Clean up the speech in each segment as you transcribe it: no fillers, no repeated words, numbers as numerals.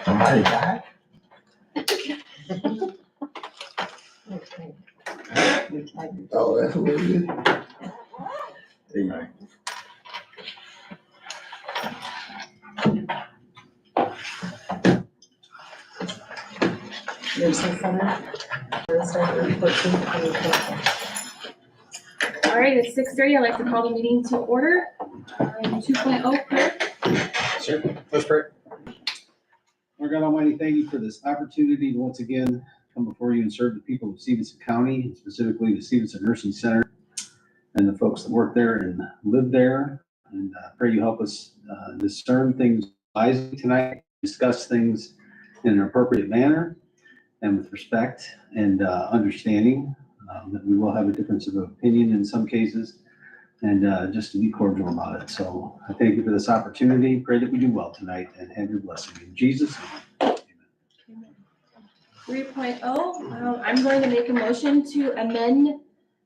Somebody died? Oh, that's what it is. Hey. All right, it's 6:30. I'd like to call the meeting to order. 2.0 prayer. Sure. Let's pray. Lord God Almighty, thank you for this opportunity to once again come before you and serve the people of Stephenson County, specifically the Stephenson Nursing Center and the folks that work there and live there. And pray you help us discern things wisely tonight, discuss things in an appropriate manner and with respect and understanding that we will have a difference of opinion in some cases, and just to be cordial about it. So I thank you for this opportunity. Pray that we do well tonight and have your blessing in Jesus' name. Amen. 3.0, I'm going to make a motion to amend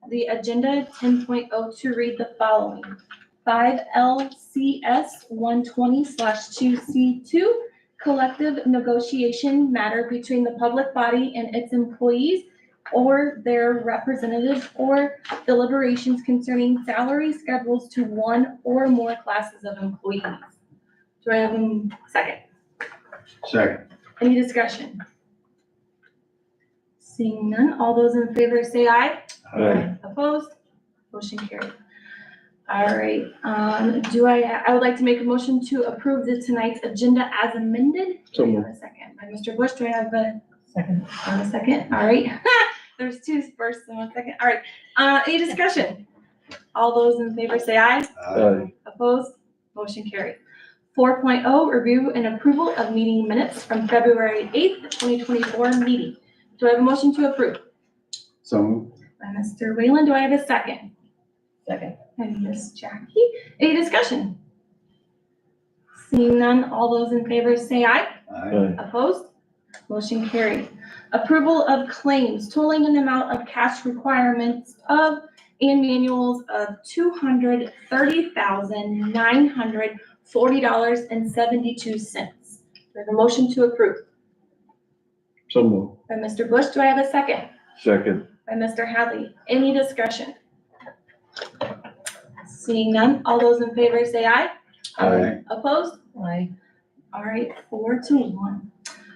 the agenda 10.0 to read the following. 5 LCS 120/2C2, collective negotiation matter between the public body and its employees or their representatives, or deliberations concerning salary schedules to one or more classes of employees. Do I have a second? Second. Any discussion? Seeing none, all those in favor say aye. Aye. Opposed? Motion carried. All right, I would like to make a motion to approve tonight's agenda as amended. So Do I have a second? By Mr. Bush, do I have a second? A second, all right. There's two first and 1 second. All right, any discussion? All those in favor say aye. Aye. Opposed? Motion carried. 4.0, review and approval of meeting minutes from February 8th, 2024 meeting. Do I have a motion to approve? So moved. By Mr. Whalen, do I have a second? Second. And Miss Jackie. Any discussion? Seeing none, all those in favor say aye. Aye. Opposed? Motion carried. Approval of claims totaling an amount of cash requirements of and manuals of $230,940.72. We have a motion to approve. So moved. By Mr. Bush, do I have a second? Second. By Mr. Hadley. Any discussion? Seeing none, all those in favor say aye. Aye. Opposed? Aye. All right, 4-1.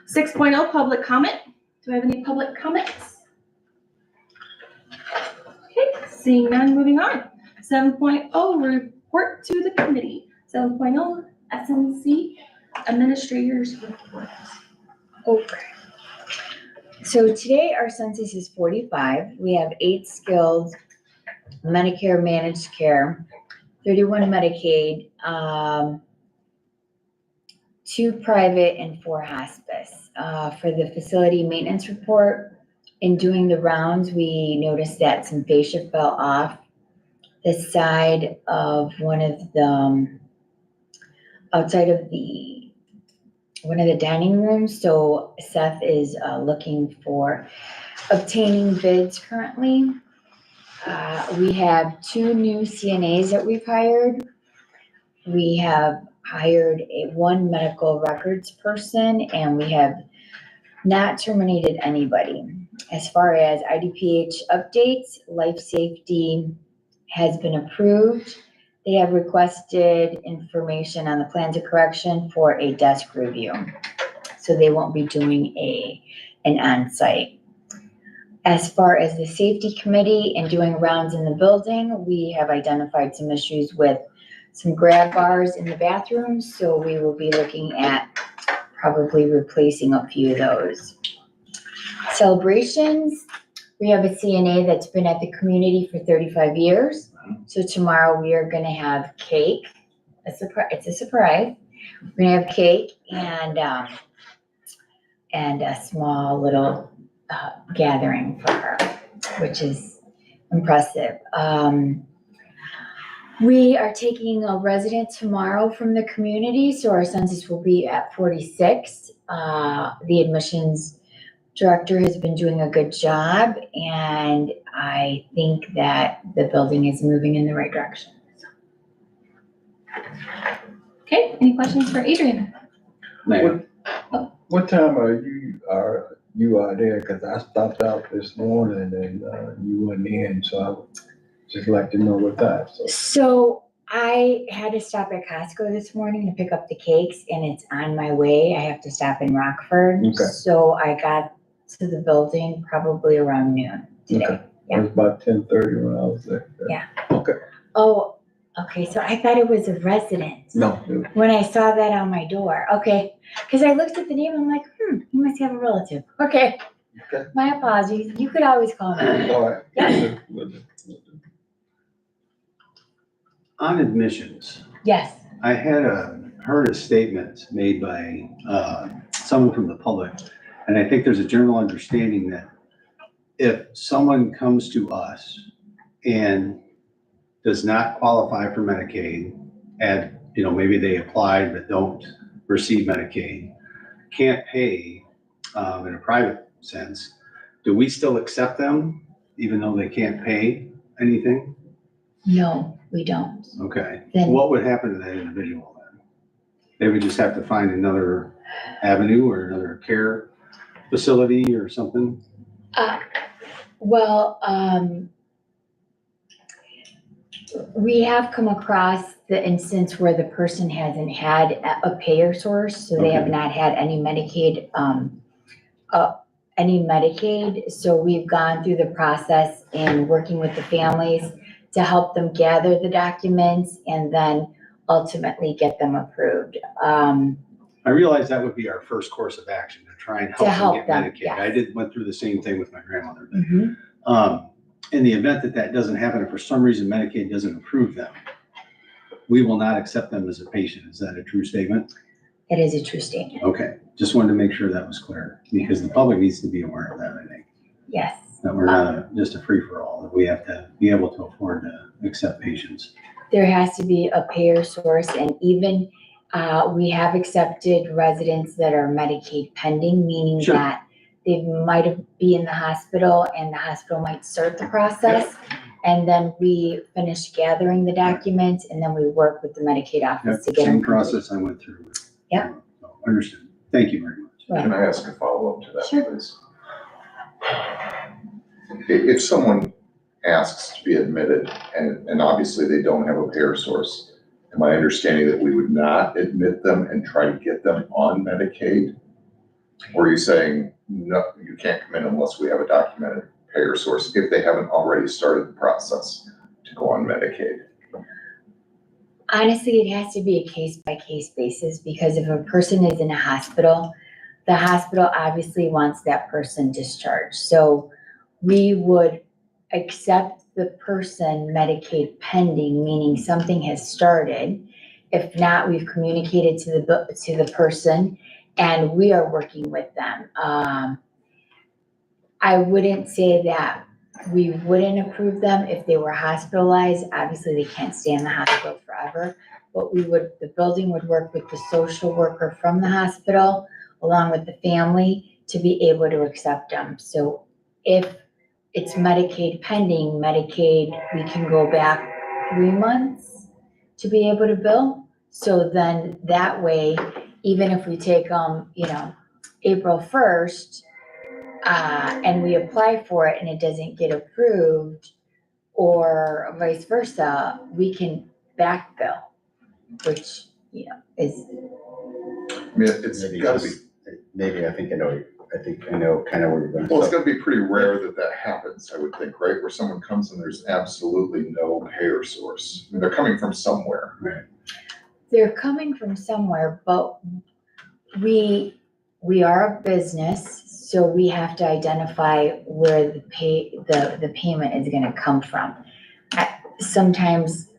6.0, public comment. Do I have any public comments? Okay, seeing none, moving on. 7.0, report to the committee. 7.0, SNC administrators report. Okay. So today our census is 45. We have 8 skilled, Medicare managed care, 31 Medicaid, 2 private and 4 hospice. For the facility maintenance report, in doing the rounds, we noticed that some fascia fell off the side of one of the, outside of one of the dining rooms. So Seth is looking for obtaining bids currently. We have 2 new CNAs that we've hired. We have hired one medical records person, and we have not terminated anybody. As far as IDPH updates, life safety has been approved. They have requested information on the plans of correction for a desk review. So they won't be doing an on-site. As far as the safety committee and doing rounds in the building, we have identified some issues with some grab bars in the bathrooms. So we will be looking at probably replacing a few of those. Celebrations, we have a CNA that's been at the community for 35 years. So tomorrow we are gonna have cake. It's a surprise. We're gonna have cake and a small little gathering for her, which is impressive. We are taking a resident tomorrow from the community, so our census will be at 46. The admissions director has been doing a good job, and I think that the building is moving in the right direction. Okay, any questions for Adrian? Ma'am. What time you are there? Cause I stopped out this morning and, you wasn't in, so I would just like to know what time, so. So I had to stop at Costco this morning to pick up the cakes and it's on my way. I have to stop in Rockford. Okay. So I got to the building probably around noon today. Okay. Yeah. It was about 10:30 when I was there. Yeah. Okay. Oh, okay, so I thought it was a resident. No. When I saw that on my door, okay, because I looked at the name, I'm like, you must have a relative. Okay. Okay. My apologies. You could always call me. All right. Yeah. Will do. On admissions, Yes. I had heard a statement made by someone from the public, and I think there's a general understanding that if someone comes to us and does not qualify for Medicaid, and, maybe they applied but don't receive Medicaid, can't pay in a private sense, do we still accept them even though they can't pay anything? No, we don't. Okay. Then- What would happen to that individual then? They would just have to find another avenue or another care facility or something? Well, we have come across the instance where the person hasn't had a payer source, so they have Okay. not had any Medicaid, So we've gone through the process in working with the families to help them gather the documents and then ultimately get them approved. I realize that would be our first course of action, to try and To help help them them, get Medicaid. yes. I went through the same thing with my grandmother. But, Mhm. in the event that that doesn't happen, if for some reason Medicaid doesn't approve them, we will not accept them as a patient. Is that a true statement? It is a true statement, Okay, just wanted to make sure that was clear, because the public needs to be aware of that, I think. yes. That we're not just a free-for-all, that we have to be able to afford to accept patients. There has to be a payer source, and even, we have accepted residents that are Medicaid pending, meaning Sure. that they might be in the hospital and the hospital might start the process. And then we finish gathering the documents and then we work with the Medicaid office to get them Same complete. process I went through. Yeah. Understood. Thank you very much. Right. Can I ask a follow-up to that, Sure. please? If someone asks to be admitted and obviously they don't have a payer source, am I understanding that we would not admit them and try to get them on Medicaid? Or are you saying, no, you can't come in unless we have a documented payer source if they haven't already started the process to go on Medicaid? Honestly, it has to be a case-by-case basis, because if a person is in a hospital, the hospital obviously wants that person discharged. So we would accept the person Medicaid pending, meaning something has started. If not, we've communicated to the person and we are working with them. I wouldn't say that we wouldn't approve them if they were hospitalized. Obviously, they can't stay in the hospital forever. But the building would work with the social worker from the hospital, along with the family, to be able to accept them. So if it's Medicaid pending, Medicaid, we can go back 3 months to be able to bill. So then that way, even if we take April 1st, and we apply for it and it doesn't get approved, or vice versa, we can back bill, which, is, I mean, it's Maybe gotta be, just, maybe I think I know kind of where you're going. well, it's gotta be pretty rare that that happens, I would think, right? Where someone comes and there's absolutely no payer source. I mean, they're coming from somewhere. they're coming from somewhere, but we are a business, so we have to identify where the payment is gonna come from. Sometimes,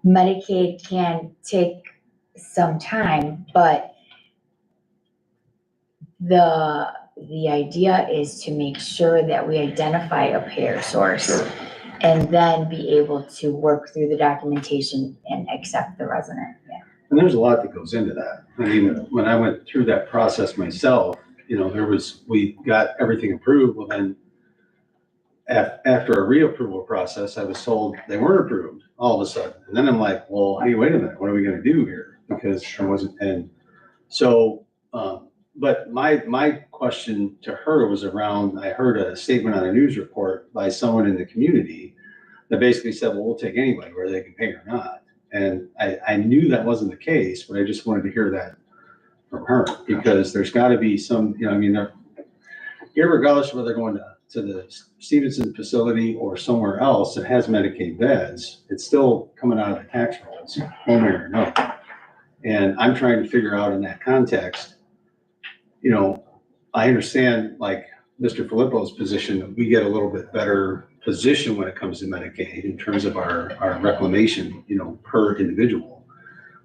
Medicaid can take some time, but the idea is to make sure that we identify a payer source. Sure. And then be able to work through the documentation and accept the resident, yeah. And there's a lot that goes into that. I mean, when I went through that process myself, we got everything approved. Well, then after a reapproval process, I was told they weren't approved all of a sudden. And then I'm like, well, hey, wait a minute, what are we gonna do here? Because I wasn't, and So, but my question to her was around, I heard a statement on a news report by someone in the community that basically said, well, we'll take anybody, whether they can pay or not. And I knew that wasn't the case, but I just wanted to hear that from her, because there's gotta be some, you know, I mean, irregardless of whether they're going to the Stephenson facility or somewhere else that has Medicaid beds, it's still coming out of the tax rolls, one way or another. And I'm trying to figure out in that context, you know, I understand like Mr. Filippo's position, that we get a little bit better position when it comes to Medicaid in terms of our reclamation, you know, per individual,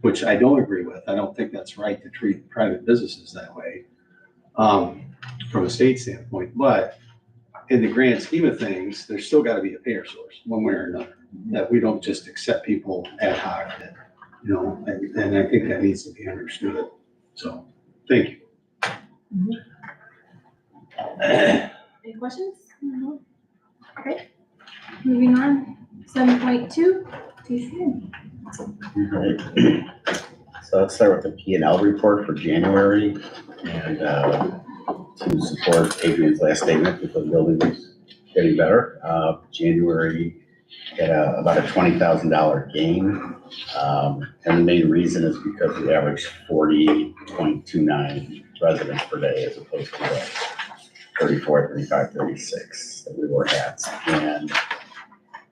which I don't agree with. I don't think that's right to treat private businesses that way from a state standpoint. But in the grand scheme of things, there's still got to be a payer source, one way or another, that we don't just accept people ad hoc, you know, and I think that needs to be understood. So, thank you. Any questions? No? Okay, moving on, 7.2, TC. Right. So let's start with the P&L report for January, and to support Adrian's last statement, that the building was getting better. January had about a $20,000 gain, and the main reason is because we averaged 40.29 residents per day as opposed to the 34, 35, 36 that we were at. And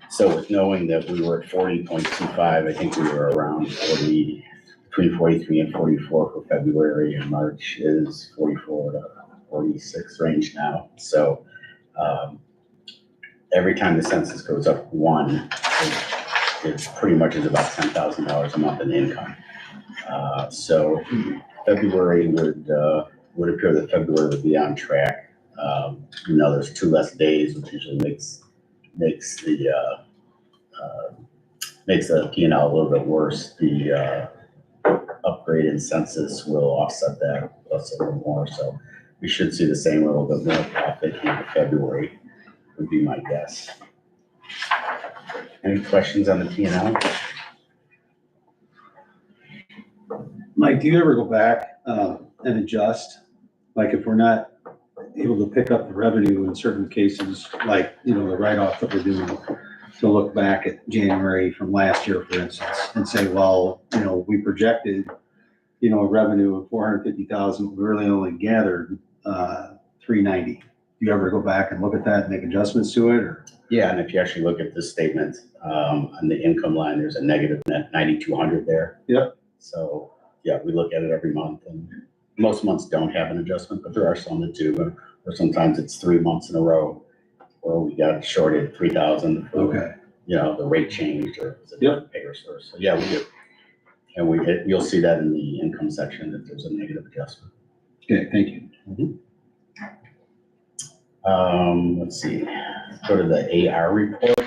so with knowing that we were at 40.25, I think we were around 40, between 43 and 44 for February, and March is 44 to 46 range now. So every time the census goes up one, it pretty much is about $10,000 a month in income. So February would appear that February would be on track. You know, there's 2 less days, which usually makes the P&L a little bit worse. The upgrade in census will offset that plus a little more. So we should see the same, little bit more profit in February would be my guess. Any questions on the P&L? Mike, do you ever go back and adjust? Like if we're not able to pick up the revenue in certain cases, like, you know, the write-off that we're doing, to look back at January from last year, for instance, and say, well, you know, we projected, you know, a revenue of 450,000, we really only gathered 390. Do you ever go back and look at that and make adjustments to it, or? Yeah, and if you actually look at this statement, on the income line, there's a negative net 9,200 there. Yep. So, yeah, we look at it every month, and most months don't have an adjustment, but there are some that do, or sometimes it's 3 months in a row where we got shorted 3,000. Okay. You know, the rate changed or it's a Yep. different payer source. So yeah, we do. And you'll see that in the income section that there's a negative adjustment. Okay, thank you. Let's see, go to the AR report.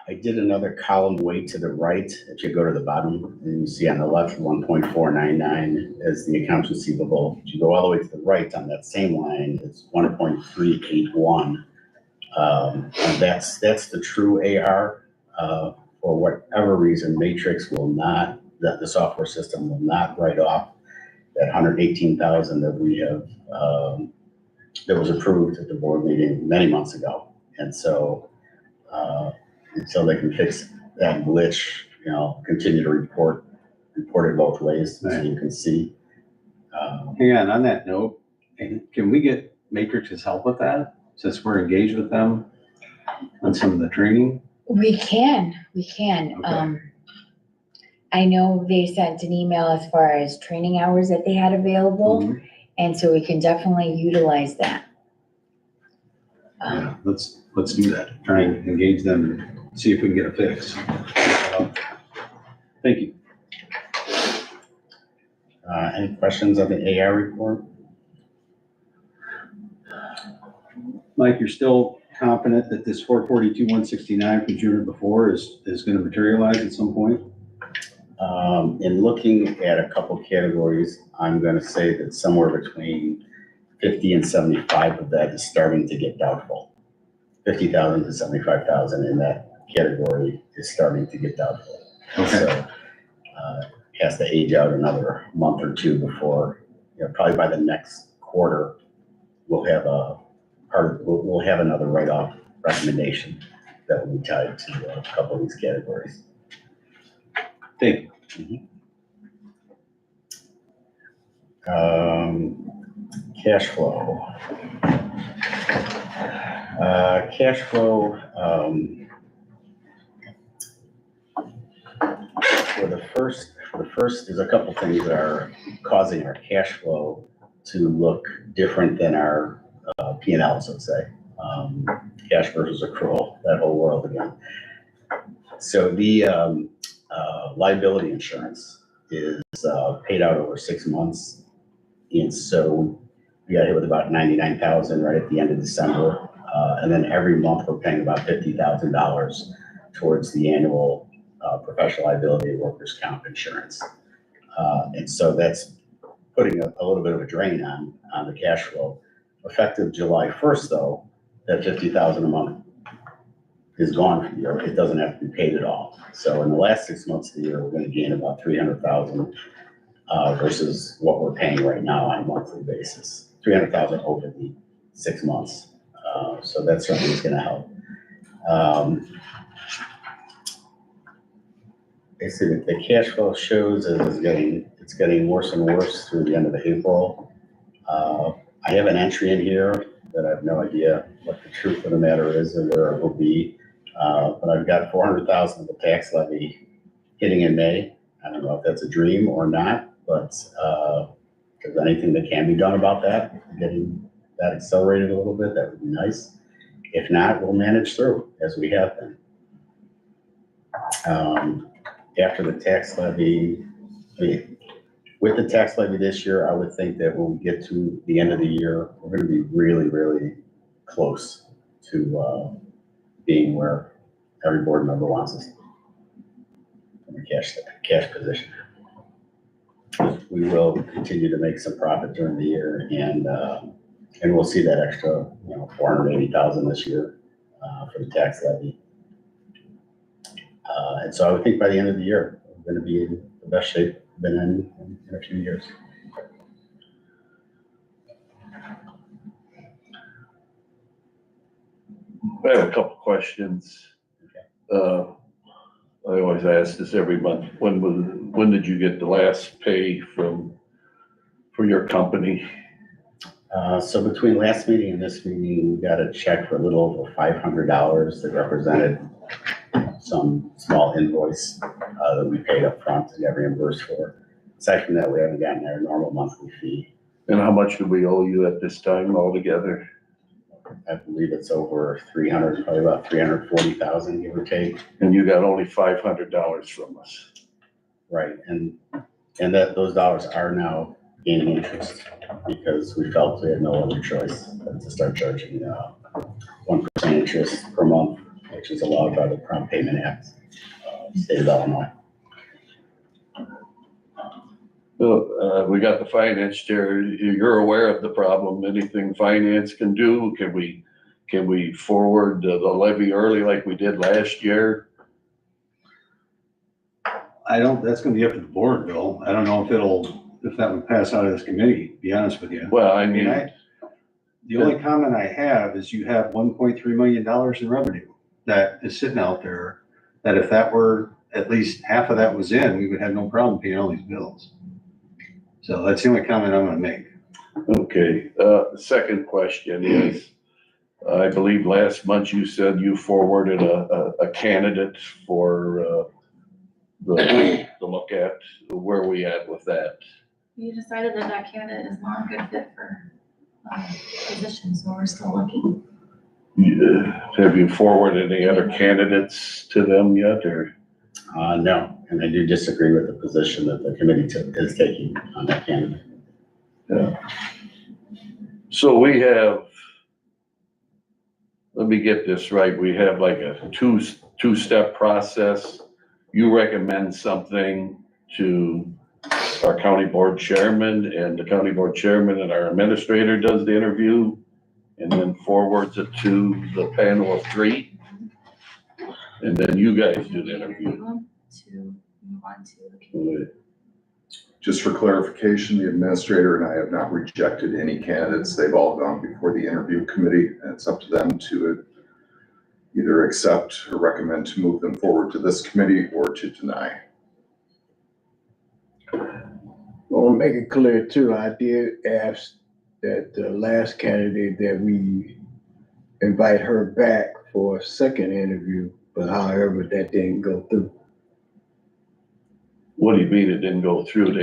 I did another column way to the right. If you go to the bottom, and you see on the left, 1.499 is the accounts receivable. If you go all the way to the right on that same line, it's 1.381. And that's the true AR. For whatever reason, Matrix will not, the software system will not write off that 118,000 that we have, that was approved at the board meeting many months ago. And so, until they can fix that glitch, you know, continue to report it both ways so you can see. Hang on that note, can we get Matrix's help with that, since we're engaged with them on some of the training? We can. Okay. I know they sent an email as far as training hours that they had available, and so we can definitely utilize that. Yeah, let's do that. Try and engage them and see if we can get a fix. Thank you. Any questions on the AR report? Mike, you're still confident that this 442,169 from June before is going to materialize at some point? In looking at a couple categories, I'm going to say that somewhere between 50 and 75 of that is starting to get doubtful. 50,000 to 75,000 in that category is starting to get doubtful. Okay. So has to age out another month or two before, probably by the next quarter, we'll have we'll have another write-off recommendation that will be tied to a couple of these categories. Thank you. Cash flow. Cash flow, for the first, there's a couple things that are causing our cash flow to look different than our P&Ls, let's say. Cash versus accrual, that whole world again. So the liability insurance is paid out over 6 months. And so we got hit with about 99,000 right at the end of December. And then every month we're paying about $50,000 towards the annual professional liability workers' comp insurance. And so that's putting a little bit of a drain on the cash flow. Effective July 1st, though, that $50,000 a month is gone for the year. It doesn't have to be paid at all. So in the last 6 months of the year, we're going to gain about $300,000 versus what we're paying right now on a monthly basis. $300,000 over the 6 months. So that certainly is going to help. Basically, the cash flow shows it's getting worse and worse through the end of April. I have an entry in here that I have no idea what the truth of the matter is or where it will be. But I've got $400,000 of the tax levy hitting in May. I don't know if that's a dream or not, but if there's anything that can be done about that, getting that accelerated a little bit, that would be nice. If not, we'll manage through as we have been. After the tax levy, with the tax levy this year, I would think that when we get to the end of the year, we're going to be really, really close to being where every board member wants us in the cash position. We will continue to make some profit during the year, and we'll see that extra, $480,000 this year for the tax levy. And so I would think by the end of the year, we're going to be in the best shape we've been in a few years. I have a couple questions. I always ask this every month. When did you get the last pay for your company? So between last meeting and this meeting, we got a check for a little over $500 that represented some small invoice that we paid up front and got reimbursed for. Aside from that, we haven't gotten our normal monthly fee. And how much do we owe you at this time altogether? I believe it's over 300, probably about 340,000, give or take. And you got only $500 from us. Right, and that those dollars are now gaining interest because we felt we had no other choice than to start charging 1% interest per month, which is allowed by the Prompt Payment Act, state of Illinois. Well, we got the finance chair. You're aware of the problem. Anything finance can do? Can we forward the levy early like we did last year? That's gonna be up to the board, Bill. I don't know if that would pass out of this committee, to be honest with you. Well, I mean, The only comment I have is you have $1.3 million in revenue that is sitting out there, that if that were, at least half of that was in, we would have no problem paying all these bills. So that's the only comment I'm gonna make. okay. Second question is, I believe last month you said you forwarded a candidate for the look at. Where are we at with that? We decided that candidate is not a good fit for position, so we're still looking. Have you forwarded any other candidates to them yet, or? No, and I do disagree with the position that the committee is taking on that candidate. Yeah. So we have, let me get this right, we have like a two-step process. You recommend something to our county board chairman, and the county board chairman and our administrator does the interview and then forwards it to the panel of 3. And then you guys do the interview. To move on to the committee. Just for clarification, the administrator and I have not rejected any candidates. They've all gone before the interview committee, and it's up to them to either accept or recommend to move them forward to this committee or to deny. Well, make it clear too, I did ask that the last candidate that we invite her back for a second interview, but however, that didn't go through. What do you mean it didn't go through?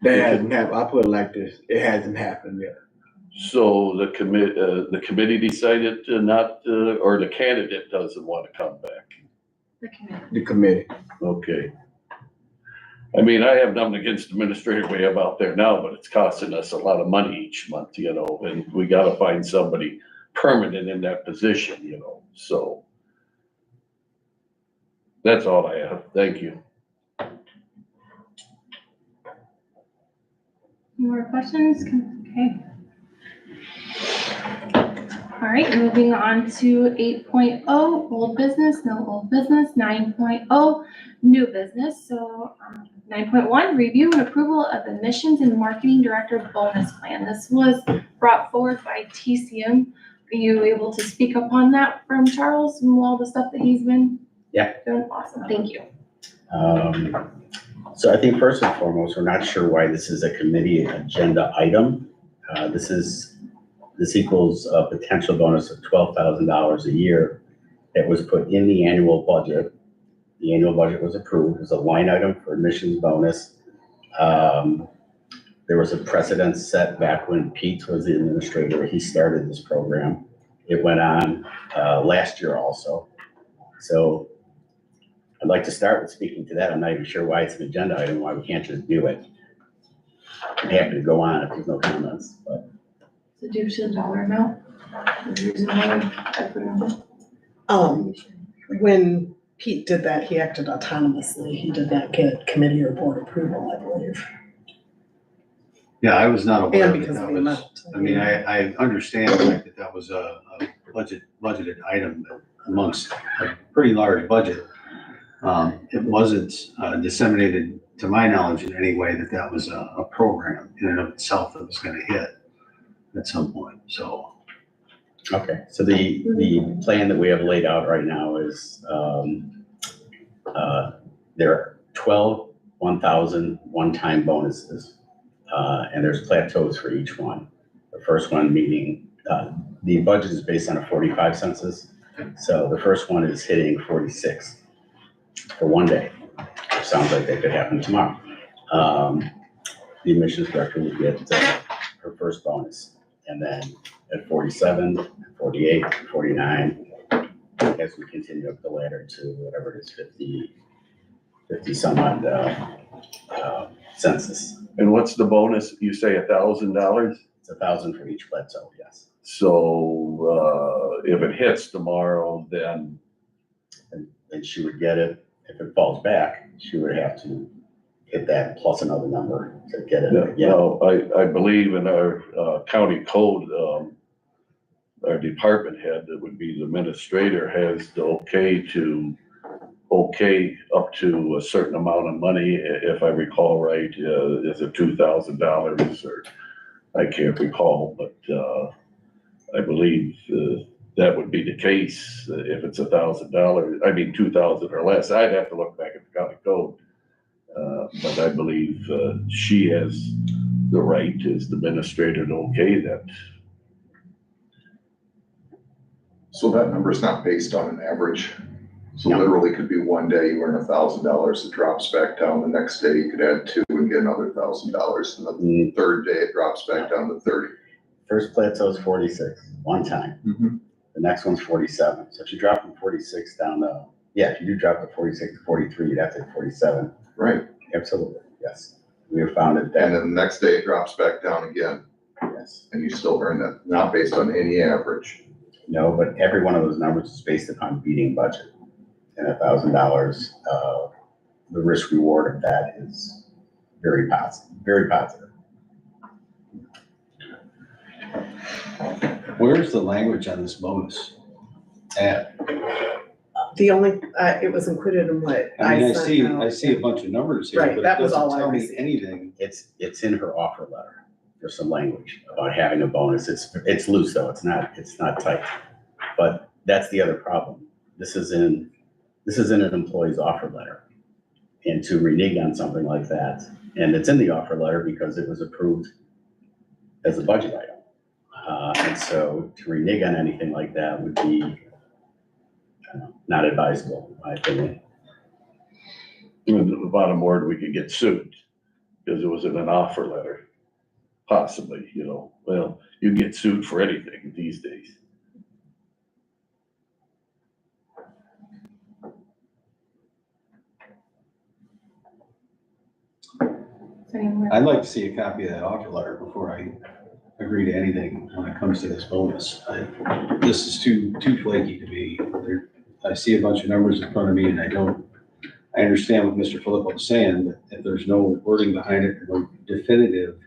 That hasn't happened. I put it like this, it hasn't happened yet. So the committee decided to not, or the candidate doesn't want to come back? The committee. Okay. I mean, I have nothing against the administrator we have out there now, but it's costing us a lot of money each month, and we gotta find somebody permanent in that position, so. That's all I have. Thank you. More questions? Okay. All right, moving on to 8.0, old business, no old business, 9.0, new business. So 9.1, review and approval of the missions and marketing director bonus plan. This was brought forward by TCM. Are you able to speak upon that from Charles and all the stuff that he's been doing? Awesome, thank you. So I think first and foremost, we're not sure why this is a committee agenda item. This equals a potential bonus of $12,000 a year that was put in the annual budget. The annual budget was approved as a line item for admissions bonus. There was a precedent set back when Pete was the administrator. He started this program. It went on last year also. So I'd like to start with speaking to that. I'm not even sure why it's an agenda item, why we can't just do it. I'm happy to go on if there's no comments, but. So due to the dollar amount? The reason why I put it in. When Pete did that, he acted autonomously. He did not get committee or board approval, I believe. Yeah, I was not aware And that because of that the was, amount. I mean, I understand the fact that that was a budgeted item amongst a pretty large budget. It wasn't disseminated, to my knowledge, in any way that that was a program in and of itself that was gonna hit at some point, so. Okay, so the plan that we have laid out right now is, there are 12 1,000 one-time bonuses, and there's plateaus for each one. The first one meaning, the budget is based on a 45 census, so the first one is hitting 46 for one day. It sounds like that could happen tomorrow. The admissions director would get her first bonus. And then at 47, 48, 49, as we continue up the ladder to whatever it is, 50 some odd census. And what's the bonus? You say $1,000? It's 1,000 for each plateau, yes. So if it hits tomorrow, then And she would get it. If it falls back, she would have to hit that plus another number to get it again. no, I believe in our county code, our department head, that would be the administrator, has the okay up to a certain amount of money, if I recall right. Is it $2,000 or I can't recall, but I believe that would be the case if it's $1,000. I mean, 2,000 or less. I'd have to look back at the county code. But I believe she has the right as the administrator to okay that. So that number is not based on an average. So No. literally could be one day you earn $1,000, it drops back down. The next day you could add 2 and get another $1,000. And the third day it drops back down to 30. First plateau is 46, one time. The next one's 47. So if you drop from 46 down to, if you do drop to 46 to 43, you'd have to hit 47. Right. Absolutely, yes. We have found it And that, then the next day it drops back down again yes. and you still earn that, not based on any average. No, but every one of those numbers is based upon beating budget. And $1,000, the risk reward of that is very positive, very positive. Where's the language on this bonus at? The only, it was included in what I mean, I sent out. I see a bunch of numbers here, Right, but it that was doesn't all I tell me received. anything. It's in her offer letter. There's some language about having a bonus. It's loose though. It's not tight. But that's the other problem. This is in an employee's offer letter. And to renege on something like that, and it's in the offer letter because it was approved as a budget item. And so to renege on anything like that would be, I don't know, not advisable, in my opinion. The bottom word, we could get sued because it was in an offer letter. Possibly, well, you get sued for anything these days. I'd like to see a copy of that offer letter before I agree to anything when it comes to this bonus. This is too flaky to me. I see a bunch of numbers in front of me and I understand what Mr. Filippo was saying, but if there's no wording behind it, no definitive.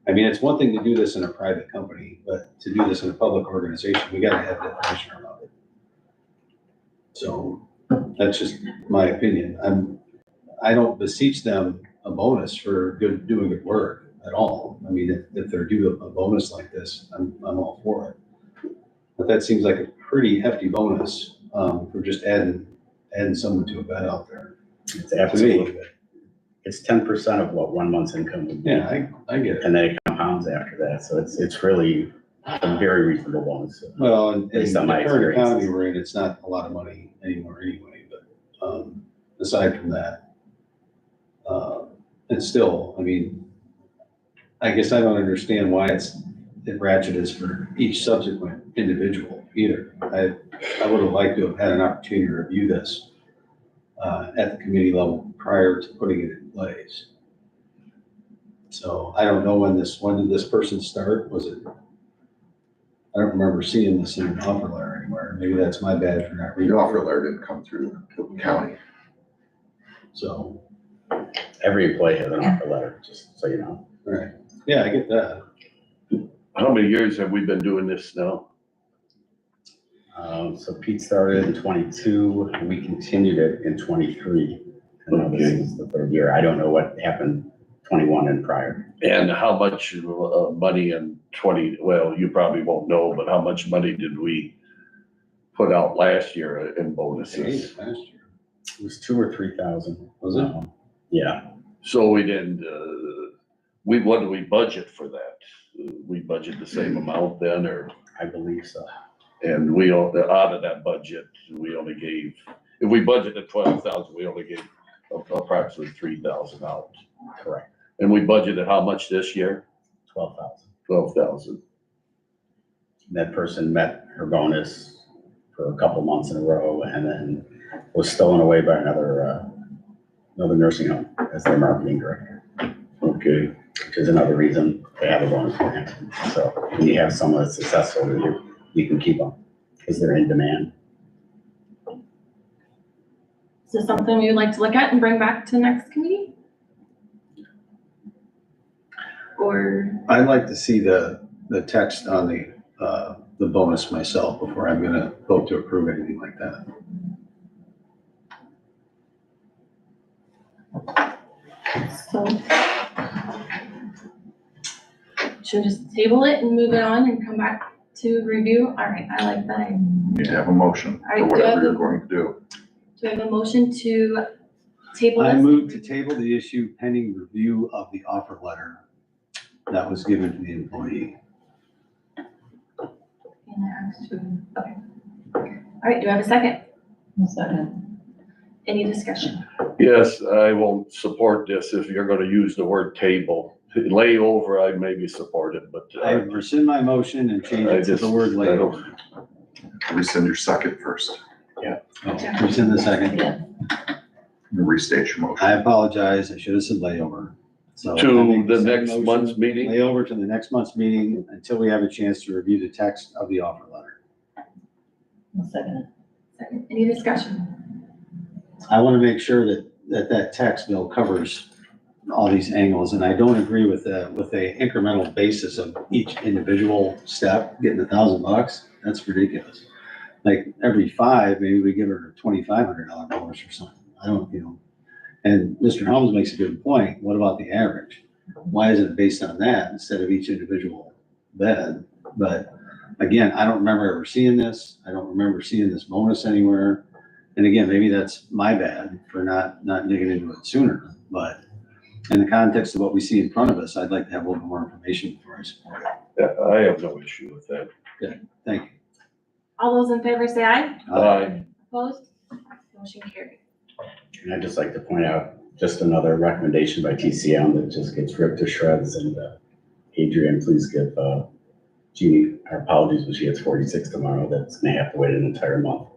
I mean, it's one thing to do this in a private company, but to do this in a public organization, we gotta have definition around it. So that's just my opinion. I don't beseech them a bonus for doing good work at all. I mean, if they're due a bonus like this, I'm all for it. But that seems like a pretty hefty bonus, for just adding someone to a bed out there. It's absolutely, it's 10% of what 1 month's income would be. Yeah, I get it. And then it compounds after that. So it's really a very reasonable bonus. Well, and in Based the on my current experiences. economy we're in, it's not a lot of money anymore anyway, but, aside from that, it's still, I mean, I guess I don't understand why it ratchets for each subsequent individual either. I would have liked to have had an opportunity to review this, at the committee level prior to putting it in place. So I don't know when did this person start? Was it? I don't remember seeing this in an offer letter anywhere. Maybe that's my bad for not reading. The offer letter didn't come through the county. So, Every employee has an offer letter, just so you know. right. Yeah, I get that. How many years have we been doing this now? So Pete started in 22, and we continued it in 23. And now this is the third year. I don't know what happened 21 and prior. And how much money in well, you probably won't know, but how much money did we put out last year in bonuses? Last year. It was 2,000 or 3,000. Was it? Yeah. So we didn't, what do we budget for that? We budget the same amount then, or? I believe so. And out of that budget, we only gave, if we budgeted 12,000, we only gave approximately 3,000 out. Correct. And we budgeted how much this year? 12,000. 12,000. That person met her bonus for a couple months in a row and then was stolen away by another nursing home as their marketing director. Okay. Which is another reason they have a bonus plan. So when you have someone that's successful, you can keep them because they're in demand. Is this something you'd like to look at and bring back to the next committee? Or, I'd like to see the text on the bonus myself before I'm gonna vote to approve anything like that. so. Should we just table it and move it on and come back to review? All right, I like that. You need to have a motion All right, for do I have whatever you're the- going to do. Do I have a motion to table this? I move to table the issue pending review of the offer letter that was given to the employee. Okay. All right, do I have a second? Second. Any discussion? Yes, I won't support this if you're gonna use the word table. Layover, I maybe support it, but. I rescind my motion and change it to the word layover. Rescind your second first. Rescind the second. And restate your motion. I apologize. I should have said layover. So I To make the second next motion, month's meeting? Layover to the next month's meeting until we have a chance to review the text of the offer letter. Second. Any discussion? I want to make sure that text bill covers all these angles, and I don't agree with the incremental basis of each individual step, getting $1,000. That's ridiculous. like every 5, maybe we give her a $2,500 bonus or something. I don't, and Mr. Helms makes a good point. What about the average? Why isn't it based on that instead of each individual bed? But again, I don't remember ever seeing this. I don't remember seeing this bonus anywhere. And again, maybe that's my bad for not digging into it sooner. But in the context of what we see in front of us, I'd like to have a little more information before I support it. Yeah, I have no issue with that. Thank you. All those in favor say aye. Aye. Opposed? Motion carried. And I'd just like to point out just another recommendation by TCM that just gets ripped to shreds. And Adrian, please give Jeannie our apologies when she gets 46 tomorrow. That's gonna have to wait an entire month.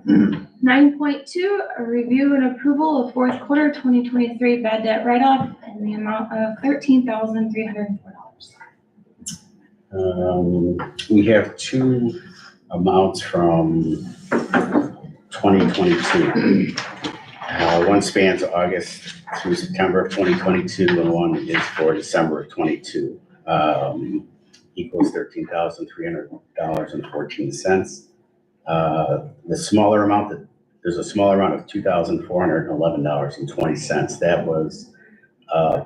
9.2, a review and approval of fourth quarter 2023 bad debt write-off in the amount of $13,304. We have two amounts from 2022. One spans August through September of 2022, and one is for December of 22. Equals $13,300.14. The smaller amount there's a smaller amount of $2,411.20. That was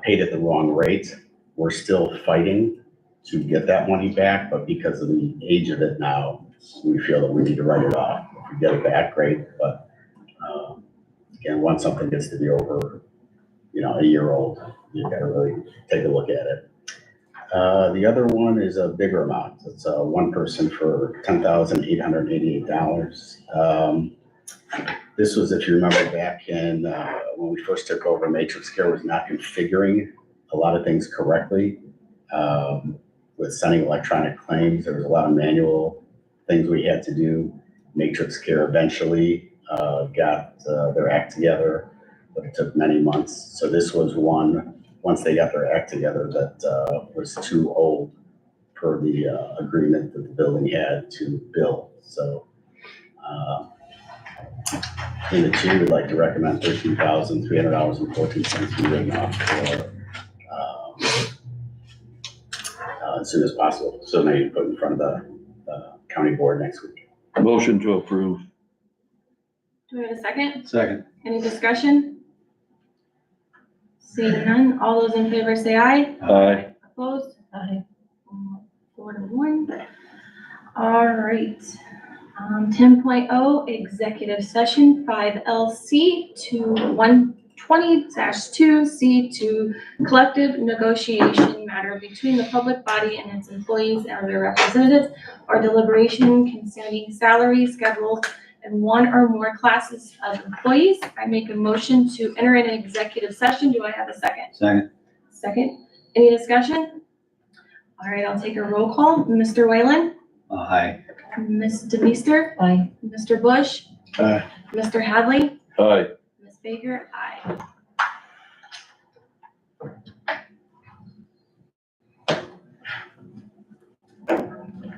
paid at the wrong rate. We're still fighting to get that money back, but because of the age of it now, we feel that we need to write it off. If we get it back, great, but again, once something gets to be over, a year old, you gotta really take a look at it. The other one is a bigger amount. It's one person for $10,888. This was, if you remember back in when we first took over, Matrix Care was not configuring a lot of things correctly. With sending electronic claims, there was a lot of manual things we had to do. Matrix Care eventually got their act together, but it took many months. So this was one, once they got their act together, that was too old per the agreement that the building had to bill. So in the two, we'd like to recommend $13,300.14 be written off for as soon as possible. So maybe put in front of the county board next week. Motion to approve. Do we have a second? Second. Any discussion? Seeing none, all those in favor say aye. Aye. Opposed? Aye. 4-1. All right. 10.0, executive session 5LC to 120-2C to collective negotiation matter between the public body and its employees or their representatives, or deliberation concerning salary schedules and one or more classes of employees. I make a motion to enter an executive session. Do I have a second? Second. Second. Any discussion? All right, I'll take a roll call. Mr. Whalen? Aye. Ms. DeMeester? Aye. Mr. Bush? Aye. Mr. Hadley? Aye. Ms. Baker? Aye.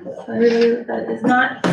So everybody that is not